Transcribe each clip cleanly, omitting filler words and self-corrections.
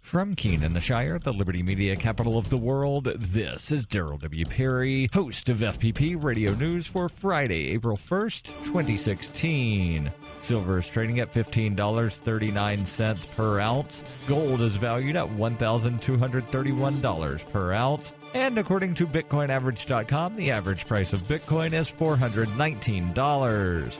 From Keene in the Shire, the Liberty Media capital of the world, this is Daryl W. Perry, host of FPP Radio News for Friday, April 1st, 2016. Silver is trading at $15.39 per ounce. Gold is valued at $1,231 per ounce. And according to BitcoinAverage.com, the average price of Bitcoin is $419.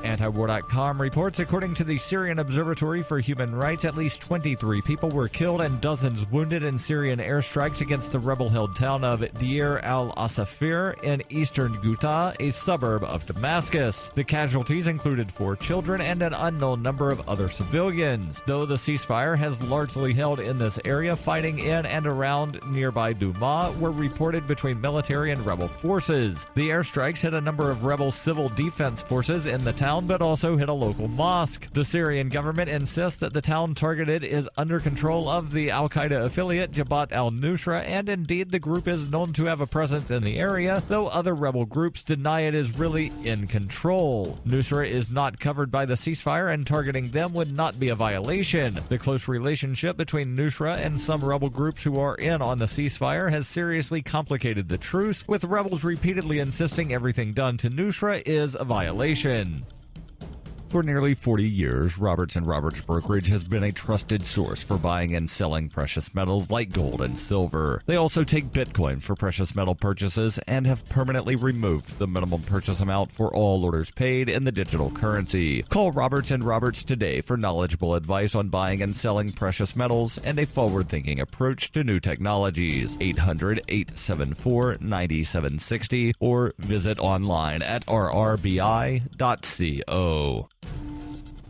Antiwar.com reports, according to the Syrian Observatory for Human Rights, at least 23 people were killed and dozens wounded in Syrian airstrikes against the rebel-held town of Deir al-Asafir in eastern Ghouta, a suburb of Damascus. The casualties included 4 children and an unknown number of other civilians. Though the ceasefire has largely held in this area, fighting in and around nearby Douma were reported between military and rebel forces. The airstrikes hit a number of rebel civil defense forces in the town, but also hit a local mosque. The Syrian government insists that the town targeted is under control of the al-Qaeda affiliate Jabhat al-Nusra, and indeed the group is known to have a presence in the area, though other rebel groups deny it is really in control. Nusra is not covered by the ceasefire, and targeting them would not be a violation. The close relationship between Nusra and some rebel groups who are in on the ceasefire has seriously complicated the truce, with rebels repeatedly insisting everything done to Nusra is a violation. For nearly 40 years, Roberts & Roberts Brokerage has been a trusted source for buying and selling precious metals like gold and silver. They also take Bitcoin for precious metal purchases and have permanently removed the minimum purchase amount for all orders paid in the digital currency. Call Roberts & Roberts today for knowledgeable advice on buying and selling precious metals and a forward-thinking approach to new technologies. 800-874-9760 or visit online at rrbi.co.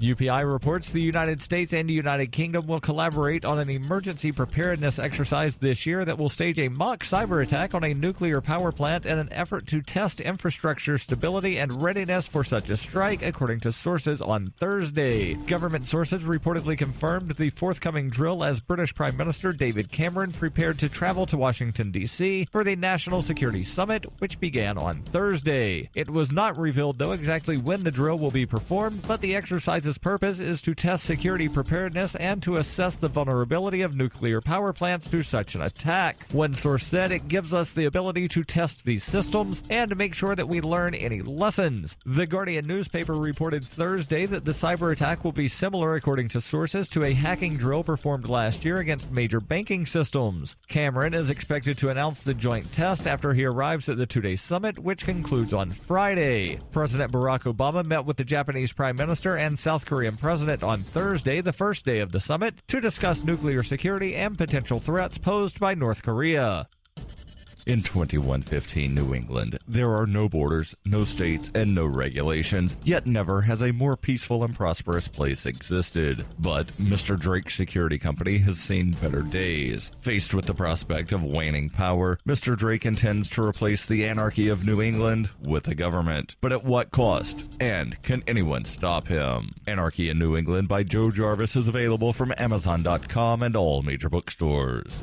UPI reports the United States and United Kingdom will collaborate on an emergency preparedness exercise this year that will stage a mock cyber attack on a nuclear power plant in an effort to test infrastructure stability and readiness for such a strike, according to sources on Thursday. Government sources reportedly confirmed the forthcoming drill as British Prime Minister David Cameron prepared to travel to Washington, D.C. for the National Security Summit, which began on Thursday. It was not revealed, though, exactly when the drill will be performed, but the exercise's purpose is to test security preparedness and to assess the vulnerability of nuclear power plants to such an attack. One source said it gives us the ability to test these systems and make sure that we learn any lessons. The Guardian newspaper reported Thursday that the cyber attack will be similar, according to sources, to a hacking drill performed last year against major banking systems. Cameron is expected to announce the joint test after he arrives at the two-day summit, which concludes on Friday. President Barack Obama met with the Japanese Prime Minister and South Korean President on Thursday, the first day of the summit, to discuss nuclear security and potential threats posed by North Korea. In 2115 New England, there are no borders, no states, and no regulations, yet never has a more peaceful and prosperous place existed. But Mr. Drake's security company has seen better days. Faced with the prospect of waning power, Mr. Drake intends to replace the anarchy of New England with the government. But at what cost? And can anyone stop him? Anarchy in New England by Joe Jarvis is available from Amazon.com and all major bookstores.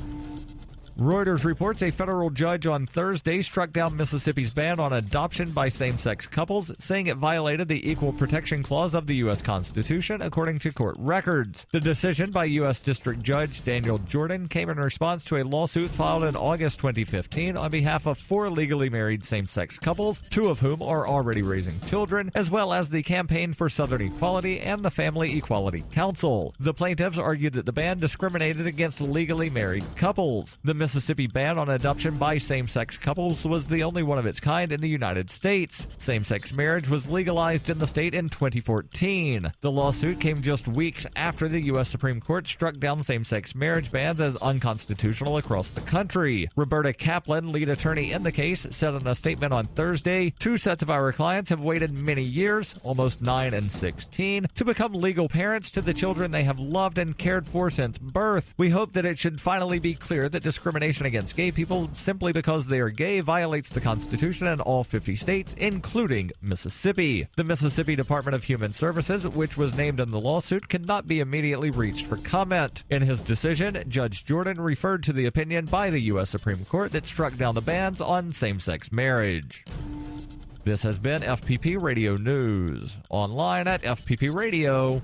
Reuters reports a federal judge on Thursday struck down Mississippi's ban on adoption by same-sex couples, saying it violated the Equal Protection Clause of the U.S. Constitution, according to court records. The decision by U.S. District Judge Daniel Jordan came in response to a lawsuit filed in August 2015 on behalf of 4 legally married same-sex couples, 2 of whom are already raising children, as well as the Campaign for Southern Equality and the Family Equality Council. The plaintiffs argued that the ban discriminated against legally married couples. The Mississippi ban on adoption by same-sex couples was the only one of its kind in the United States. Same-sex marriage was legalized in the state in 2014. The lawsuit came just weeks after the U.S. Supreme Court struck down same-sex marriage bans as unconstitutional across the country. Roberta Kaplan, lead attorney in the case, said in a statement on Thursday, 2 sets of our clients have waited many years, almost 9 and 16, to become legal parents to the children they have loved and cared for since birth. We hope that it should finally be clear that discrimination against gay people simply because they are gay violates the Constitution in all 50 states, including Mississippi. The Mississippi Department of Human Services, which was named in the lawsuit, cannot be immediately reached for comment. In his decision, Judge Jordan referred to the opinion by the U.S. Supreme Court that struck down the bans on same-sex marriage. This has been FPP Radio News, online at fppradio.com.